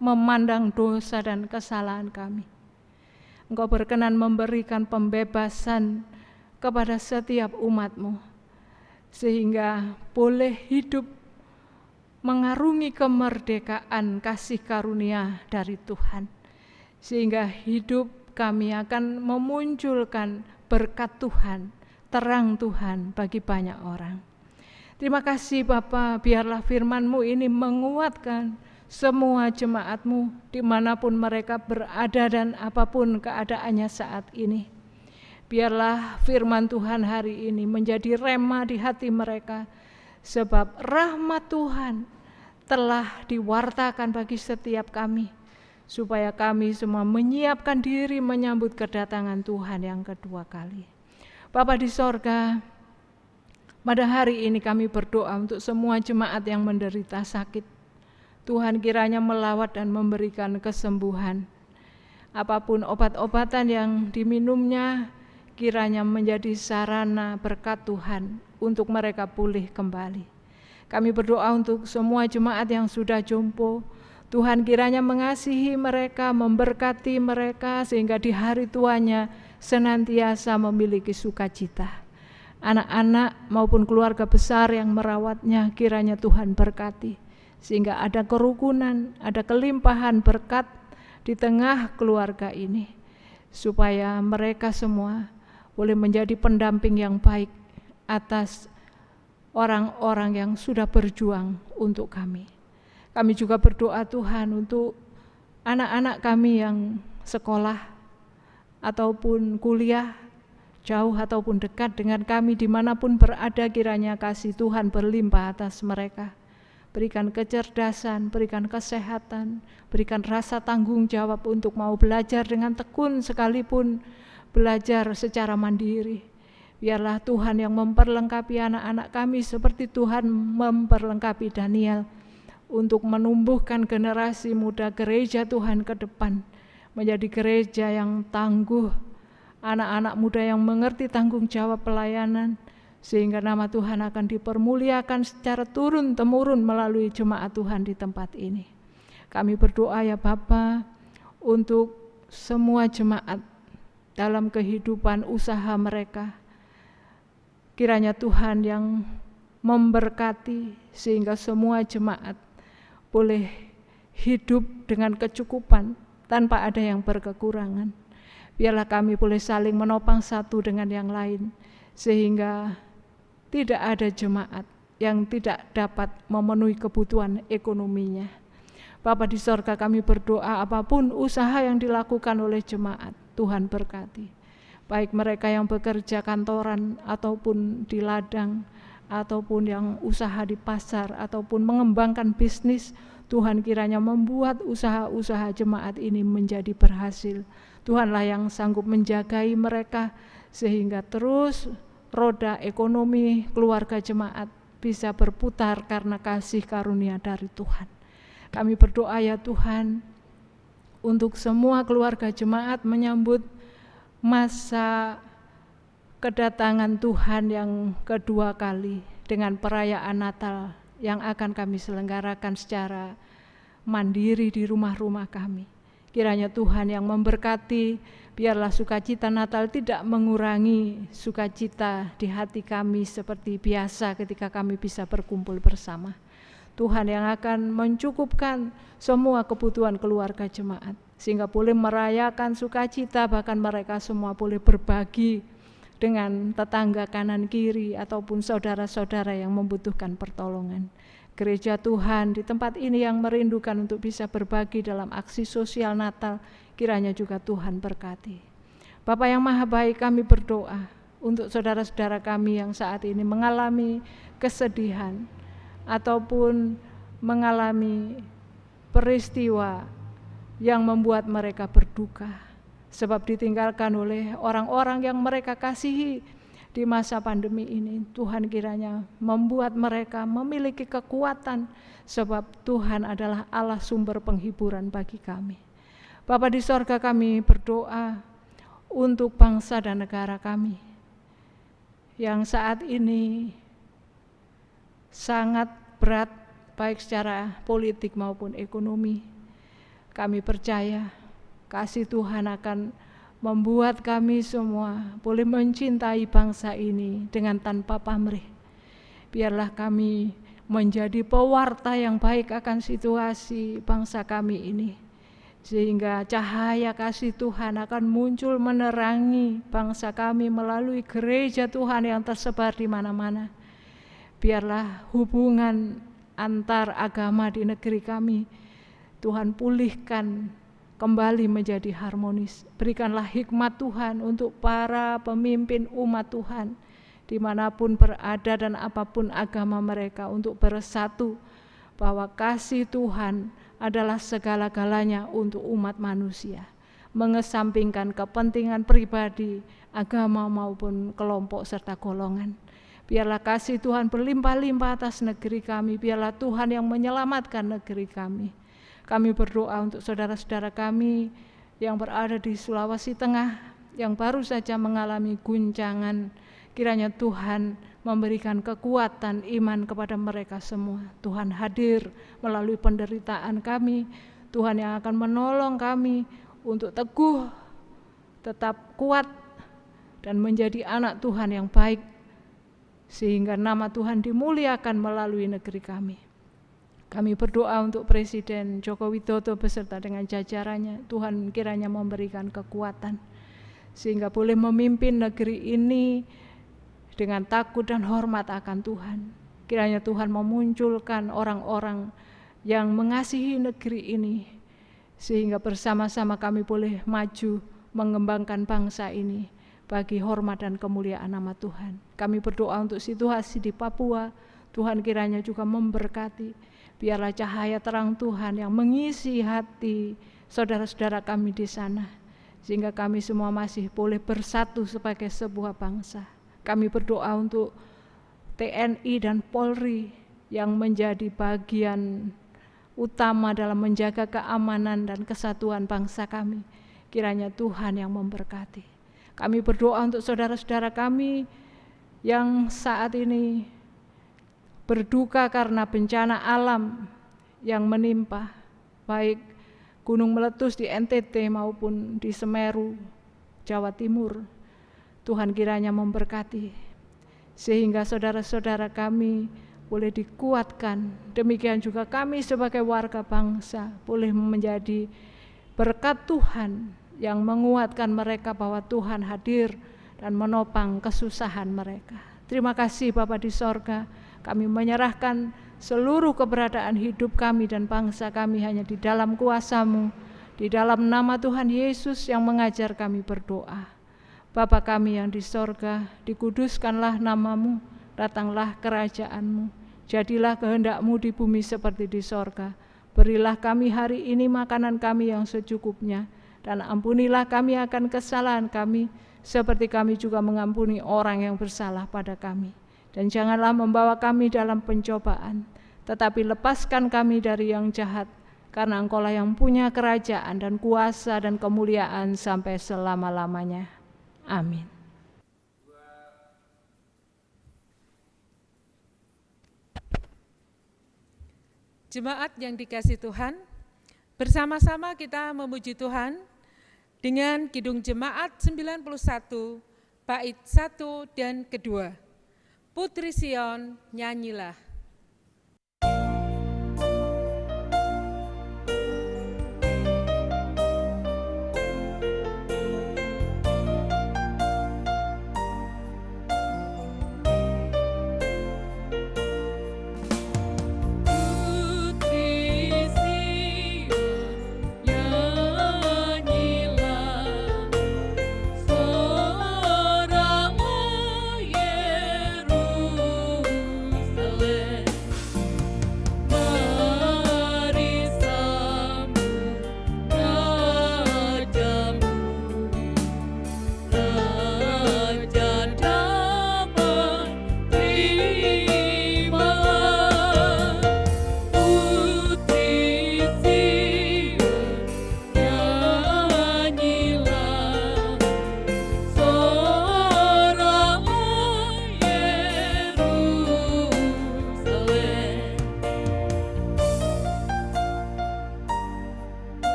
memandang dosa dan kesalahan kami. Engkau berkenan memberikan pembebasan kepada setiap umat-Mu, sehingga boleh hidup mengarungi kemerdekaan kasih karunia dari Tuhan, sehingga hidup kami akan memunculkan berkat Tuhan, terang Tuhan bagi banyak orang. Terima kasih Bapa, biarlah firman-Mu ini menguatkan semua jemaat-Mu dimanapun mereka berada dan apapun keadaannya saat ini. Biarlah firman Tuhan hari ini menjadi rema di hati mereka, sebab rahmat Tuhan telah diwartakan bagi setiap kami, supaya kami semua menyiapkan diri menyambut kedatangan Tuhan yang kedua kali. Bapa di sorga, pada hari ini kami berdoa untuk semua jemaat yang menderita sakit. Tuhan kiranya melawat dan memberikan kesembuhan. Apapun obat-obatan yang diminumnya, kiranya menjadi sarana berkat Tuhan untuk mereka pulih kembali. Kami berdoa untuk semua jemaat yang sudah jompo. Tuhan kiranya mengasihi mereka, memberkati mereka, sehingga di hari tuanya senantiasa memiliki sukacita. Anak-anak maupun keluarga besar yang merawatnya, kiranya Tuhan berkati, sehingga ada kerukunan, ada kelimpahan berkat di tengah keluarga ini, supaya mereka semua boleh menjadi pendamping yang baik atas orang-orang yang sudah berjuang untuk kami. Kami juga berdoa Tuhan untuk anak-anak kami yang sekolah ataupun kuliah, jauh ataupun dekat dengan kami, dimanapun berada, kiranya kasih Tuhan berlimpah atas mereka. Berikan kecerdasan, berikan kesehatan, berikan rasa tanggung jawab untuk mau belajar dengan tekun, sekalipun belajar secara mandiri. Biarlah Tuhan yang memperlengkapi anak-anak kami seperti Tuhan memperlengkapi Daniel, untuk menumbuhkan generasi muda gereja Tuhan ke depan, menjadi gereja yang tangguh, anak-anak muda yang mengerti tanggung jawab pelayanan, sehingga nama Tuhan akan dipermuliakan secara turun-temurun melalui jemaat Tuhan di tempat ini. Kami berdoa ya Bapa, untuk semua jemaat dalam kehidupan usaha mereka. Kiranya Tuhan yang memberkati, sehingga semua jemaat boleh hidup dengan kecukupan tanpa ada yang berkekurangan. Biarlah kami boleh saling menopang satu dengan yang lain, sehingga tidak ada jemaat yang tidak dapat memenuhi kebutuhan ekonominya. Bapa di sorga, kami berdoa apapun usaha yang dilakukan oleh jemaat, Tuhan berkati. Baik mereka yang bekerja kantoran ataupun di ladang, ataupun yang usaha di pasar, ataupun mengembangkan bisnis, Tuhan kiranya membuat usaha-usaha jemaat ini menjadi berhasil. Tuhanlah yang sanggup menjagai mereka, sehingga terus roda ekonomi keluarga jemaat bisa berputar karena kasih karunia dari Tuhan. Kami berdoa ya Tuhan, untuk semua keluarga jemaat menyambut masa kedatangan Tuhan yang kedua kali dengan perayaan Natal yang akan kami selenggarakan secara mandiri di rumah-rumah kami. Kiranya Tuhan yang memberkati, biarlah sukacita Natal tidak mengurangi sukacita di hati kami seperti biasa ketika kami bisa berkumpul bersama. Tuhan yang akan mencukupkan semua kebutuhan keluarga jemaat, sehingga boleh merayakan sukacita, bahkan mereka semua boleh berbagi dengan tetangga kanan kiri ataupun saudara-saudara yang membutuhkan pertolongan. Gereja Tuhan di tempat ini yang merindukan untuk bisa berbagi dalam aksi sosial Natal, kiranya juga Tuhan berkati. Bapa yang Maha Baik, kami berdoa untuk saudara-saudara kami yang saat ini mengalami kesedihan ataupun mengalami peristiwa yang membuat mereka berduka, sebab ditinggalkan oleh orang-orang yang mereka kasihi di masa pandemi ini. Tuhan kiranya membuat mereka memiliki kekuatan, sebab Tuhan adalah Allah sumber penghiburan bagi kami. Bapa di sorga, kami berdoa untuk bangsa dan negara kami yang saat ini sangat berat, baik secara politik maupun ekonomi. Kami percaya kasih Tuhan akan membuat kami semua boleh mencintai bangsa ini dengan tanpa pamrih. Biarlah kami menjadi pewarta yang baik akan situasi bangsa kami ini, sehingga cahaya kasih Tuhan akan muncul menerangi bangsa kami melalui gereja Tuhan yang tersebar di mana-mana. Biarlah hubungan antar agama di negeri kami Tuhan pulihkan kembali menjadi harmonis. Berikanlah hikmat Tuhan untuk para pemimpin umat Tuhan dimanapun berada dan apapun agama mereka, untuk bersatu bahwa kasih Tuhan adalah segala-galanya untuk umat manusia, mengesampingkan kepentingan pribadi, agama maupun kelompok serta golongan. Biarlah kasih Tuhan berlimpah-limpah atas negeri kami. Biarlah Tuhan yang menyelamatkan negeri kami. Kami berdoa untuk saudara-saudara kami yang berada di Sulawesi Tengah, yang baru saja mengalami guncangan. Kiranya Tuhan memberikan kekuatan iman kepada mereka semua. Tuhan hadir melalui penderitaan kami. Tuhan yang akan menolong kami untuk teguh, tetap kuat, dan menjadi anak Tuhan yang baik, sehingga nama Tuhan dimuliakan melalui negeri kami. Kami berdoa untuk Presiden Joko Widodo beserta dengan jajarannya. Tuhan kiranya memberikan kekuatan sehingga boleh memimpin negeri ini dengan takut dan hormat akan Tuhan. Kiranya Tuhan memunculkan orang-orang yang mengasihi negeri ini, sehingga bersama-sama kami boleh maju mengembangkan bangsa ini bagi hormat dan kemuliaan nama Tuhan. Kami berdoa untuk situasi di Papua. Tuhan kiranya juga memberkati. Biarlah cahaya terang Tuhan yang mengisi hati saudara-saudara kami di sana, sehingga kami semua masih boleh bersatu sebagai sebuah bangsa. Kami berdoa untuk TNI dan Polri yang menjadi bagian utama dalam menjaga keamanan dan kesatuan bangsa kami. Kiranya Tuhan yang memberkati. Kami berdoa untuk saudara-saudara kami yang saat ini berduka karena bencana alam yang menimpa, baik gunung meletus di NTT maupun di Semeru, Jawa Timur. Tuhan kiranya memberkati, sehingga saudara-saudara kami boleh dikuatkan. Demikian juga kami sebagai warga bangsa boleh menjadi berkat Tuhan yang menguatkan mereka bahwa Tuhan hadir dan menopang kesusahan mereka. Terima kasih Bapa di sorga. Kami menyerahkan seluruh keberadaan hidup kami dan bangsa kami hanya di dalam kuasa-Mu, di dalam nama Tuhan Yesus yang mengajar kami berdoa. Bapa kami yang di sorga, dikuduskanlah nama-Mu, datanglah kerajaan-Mu, jadilah kehendak-Mu di bumi seperti di sorga. Berilah kami hari ini makanan kami yang secukupnya, dan ampunilah kami akan kesalahan kami, seperti kami juga mengampuni orang yang bersalah pada kami. Dan janganlah membawa kami dalam pencobaan, tetapi lepaskan kami dari yang jahat, karena Engkau-lah yang punya kerajaan dan kuasa dan kemuliaan sampai selama-lamanya. Amin. Jemaat yang dikasihi Tuhan, Bersama-sama kita memuji Tuhan dengan Kidung Jemaat 91 bait 1 dan kedua. Putri Sion, nyanyilah.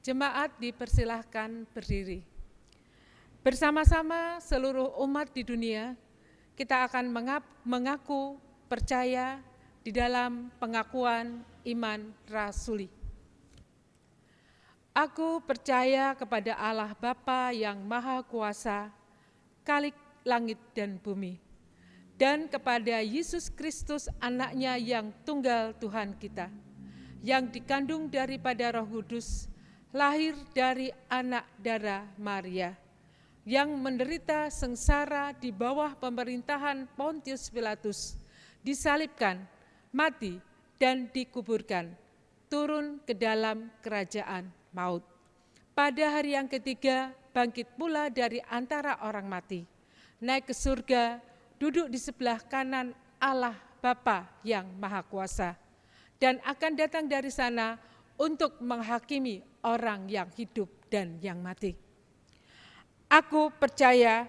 Jemaat dipersilahkan berdiri. Bersama-sama seluruh umat di dunia, kita akan mengaku percaya di dalam pengakuan iman rasuli. Aku percaya kepada Allah Bapa yang Maha Kuasa, Khalik langit dan bumi, dan kepada Yesus Kristus anaknya yang tunggal Tuhan kita, yang dikandung daripada Roh Kudus, lahir dari anak darah Maria, yang menderita sengsara di bawah pemerintahan Pontius Pilatus, disalibkan, mati, dan dikuburkan, turun ke dalam kerajaan maut. Pada hari yang ketiga, bangkit pula dari antara orang mati, naik ke surga, duduk di sebelah kanan Allah Bapa yang Maha Kuasa, dan akan datang dari sana untuk menghakimi orang yang hidup dan yang mati. Aku percaya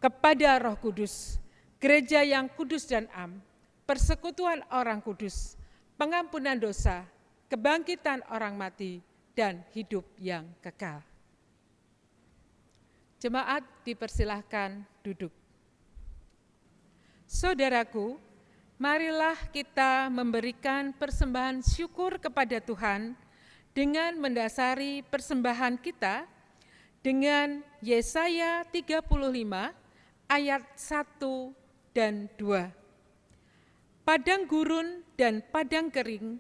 kepada Roh Kudus, gereja yang kudus dan am, persekutuan orang kudus, pengampunan dosa, kebangkitan orang mati, dan hidup yang kekal. Jemaat dipersilahkan duduk. Saudaraku, marilah kita memberikan persembahan syukur kepada Tuhan dengan mendasari persembahan kita dengan Yesaya 35 ayat 1 dan 2. Padang gurun dan padang kering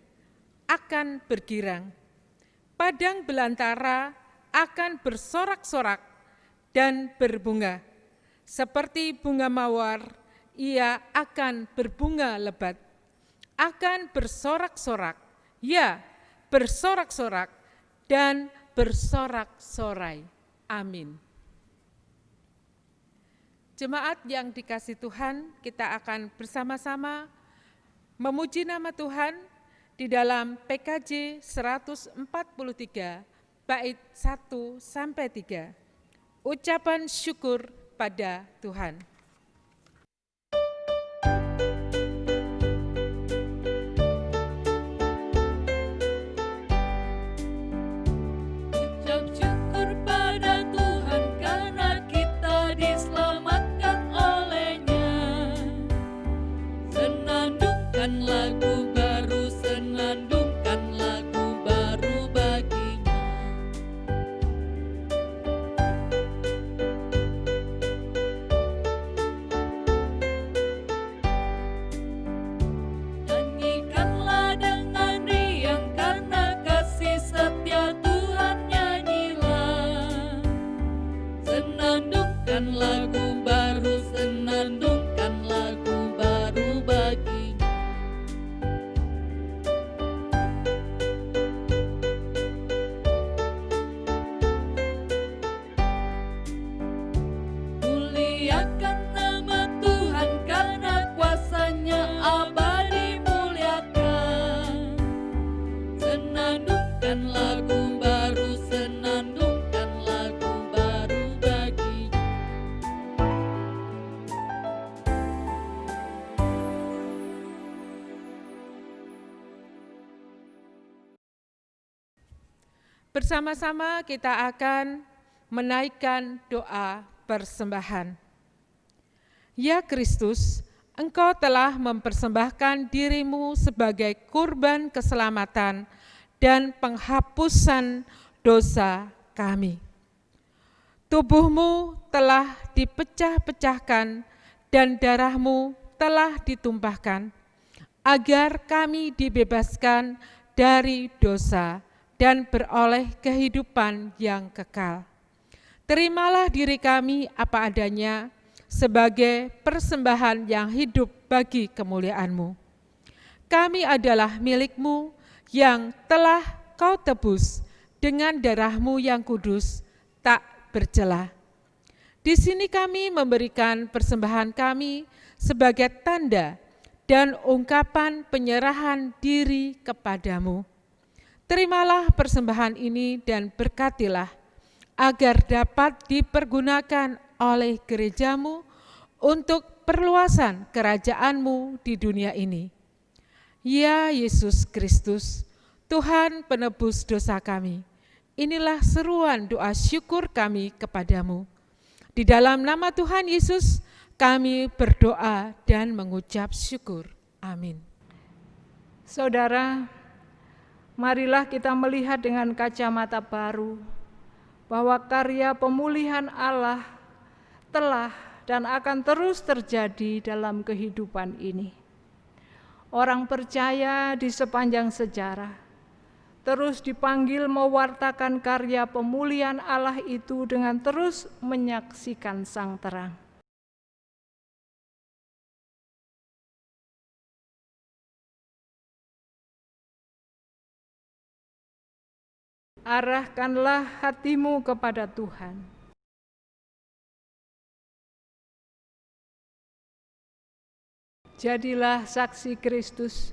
akan bergirang, padang belantara akan bersorak-sorak dan berbunga. Seperti bunga mawar, ia akan berbunga lebat, akan bersorak-sorak, ya bersorak-sorak dan bersorak-sorai. Amin. Jemaat yang dikasihi Tuhan, kita akan bersama-sama memuji nama Tuhan di dalam PKJ 143 bait 1 sampai 3. Ucapan syukur pada Tuhan. Ucap syukur pada Tuhan karena kita diselamatkan oleh-Nya. Senandungkan lagu baru, senandungkan lagu baru senandungkan lagu baru, senandungkan lagu baru baginya. Muliakan nama Tuhan karena kuasanya abadi, muliakan. Senandungkan lagu baru, senandungkan lagu baru baginya. Bersama-sama kita akan menaikkan doa persembahan. Ya Kristus, Engkau telah mempersembahkan dirimu sebagai kurban keselamatan dan penghapusan dosa kami. Tubuhmu telah dipecah-pecahkan dan darahmu telah ditumpahkan, agar kami dibebaskan dari dosa dan beroleh kehidupan yang kekal. Terimalah diri kami apa adanya sebagai persembahan yang hidup bagi kemuliaan-Mu. Kami adalah milik-Mu yang telah Kau tebus dengan darah-Mu yang kudus, tak bercela. Di sini kami memberikan persembahan kami sebagai tanda dan ungkapan penyerahan diri kepadamu. Terimalah persembahan ini dan berkatilah, agar dapat dipergunakan oleh gerejamu untuk perluasan kerajaan-Mu di dunia ini. Ya Yesus Kristus, Tuhan penebus dosa kami, inilah seruan doa syukur kami kepadamu. Di dalam nama Tuhan Yesus, kami berdoa dan mengucap syukur. Amin. Saudara, marilah kita melihat dengan kacamata baru bahwa karya pemulihan Allah telah dan akan terus terjadi dalam kehidupan ini. Orang percaya di sepanjang sejarah terus dipanggil mewartakan karya pemulihan Allah itu dengan terus menyaksikan sang terang. Arahkanlah hatimu kepada Tuhan. Jadilah saksi Kristus.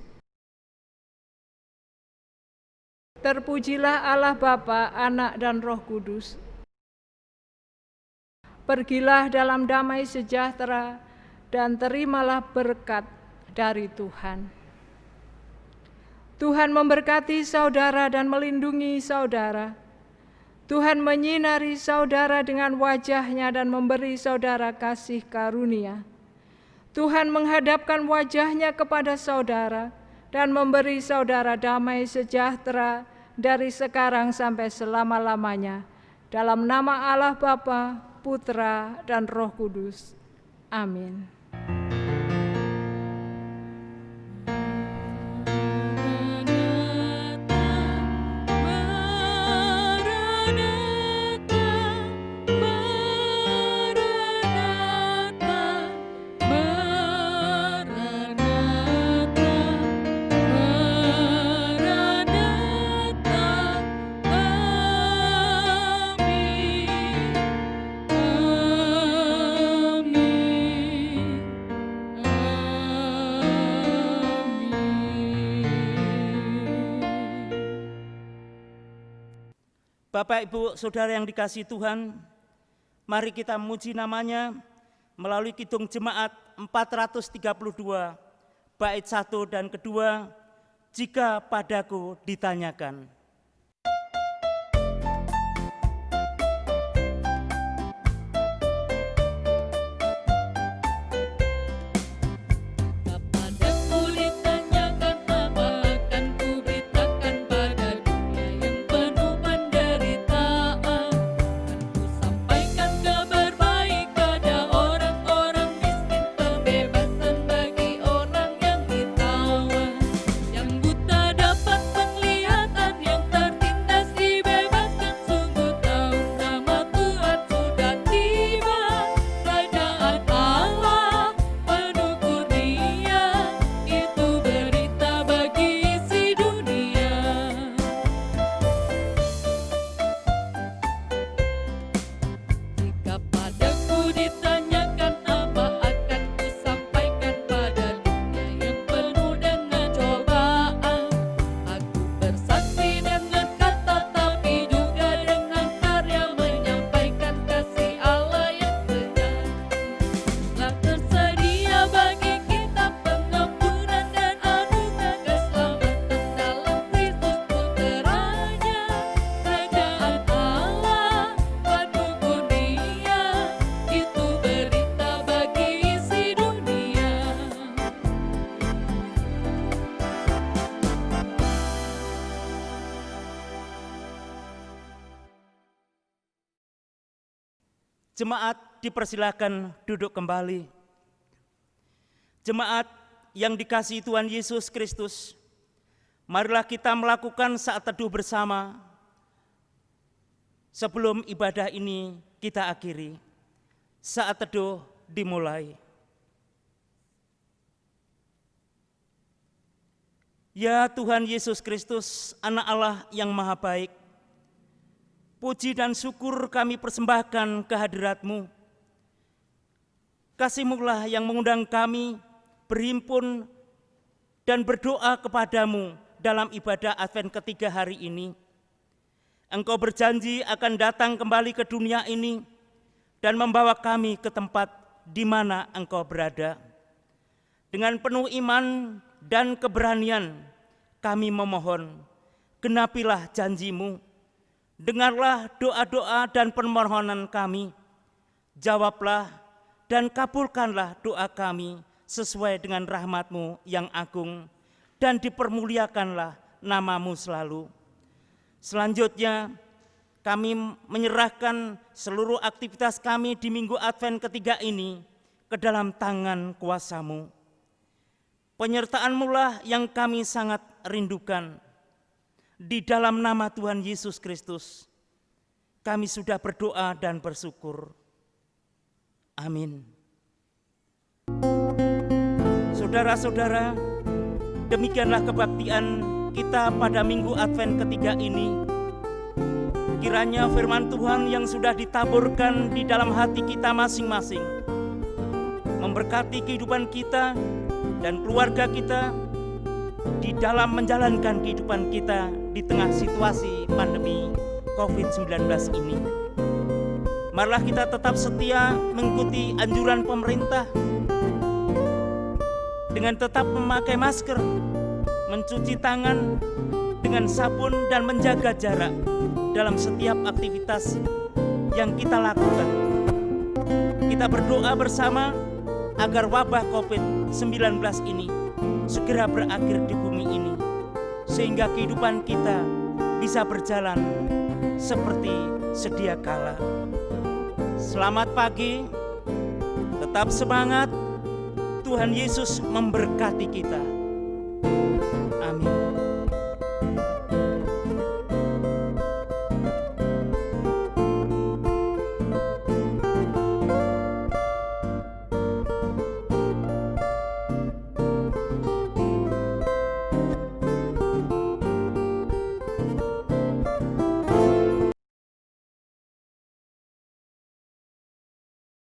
Terpujilah Allah Bapa, Anak, dan Roh Kudus. Pergilah dalam damai sejahtera dan terimalah berkat dari Tuhan. Tuhan memberkati saudara dan melindungi saudara. Tuhan menyinari saudara dengan wajah-Nya dan memberi saudara kasih karunia. Tuhan menghadapkan wajah-Nya kepada saudara dan memberi saudara damai sejahtera dari sekarang sampai selama-lamanya. Dalam nama Allah Bapa, Putra, dan Roh Kudus. Amin. Bapak, Ibu, Saudara yang dikasihi Tuhan, mari kita memuji namanya melalui kidung jemaat 432, bait 1 dan kedua, jika padaku ditanyakan. Yang buta dapat penglihatan, yang Jemaat dipersilakan duduk kembali. Jemaat yang dikasihi Tuhan Yesus Kristus, marilah kita melakukan saat teduh bersama. Sebelum ibadah ini kita akhiri, saat teduh dimulai. Ya Tuhan Yesus Kristus, Anak Allah yang Maha Baik, puji dan syukur kami persembahkan kehadirat-Mu. Kasih-Mu-lah yang mengundang kami berhimpun dan berdoa kepadamu dalam ibadah Advent ketiga hari ini. Engkau berjanji akan datang kembali ke dunia ini dan membawa kami ke tempat di mana Engkau berada. Dengan penuh iman dan keberanian kami memohon, genapilah janji-Mu. Dengarlah doa-doa dan permohonan kami. Jawablah dan kabulkanlah doa kami sesuai dengan rahmat-Mu yang agung, dan dipermuliakanlah nama-Mu selalu. Selanjutnya, kami menyerahkan seluruh aktivitas kami di Minggu Advent ketiga ini ke dalam tangan kuasa-Mu. Penyertaan-Mu lah yang kami sangat rindukan. Di dalam nama Tuhan Yesus Kristus, kami sudah berdoa dan bersyukur. Amin. Saudara-saudara, demikianlah kebaktian kita pada Minggu Advent ketiga ini. Kiranya firman Tuhan yang sudah ditaburkan di dalam hati kita masing-masing memberkati kehidupan kita dan keluarga kita di dalam menjalankan kehidupan kita di tengah situasi pandemi COVID-19 ini. Marilah kita tetap setia mengikuti anjuran pemerintah dengan tetap memakai masker, mencuci tangan dengan sabun dan menjaga jarak dalam setiap aktivitas yang kita lakukan. Kita berdoa bersama agar wabah COVID-19 ini segera berakhir di bumi ini, sehingga kehidupan kita bisa berjalan seperti sedia kala. Selamat pagi, tetap semangat, Tuhan Yesus memberkati kita. Amin.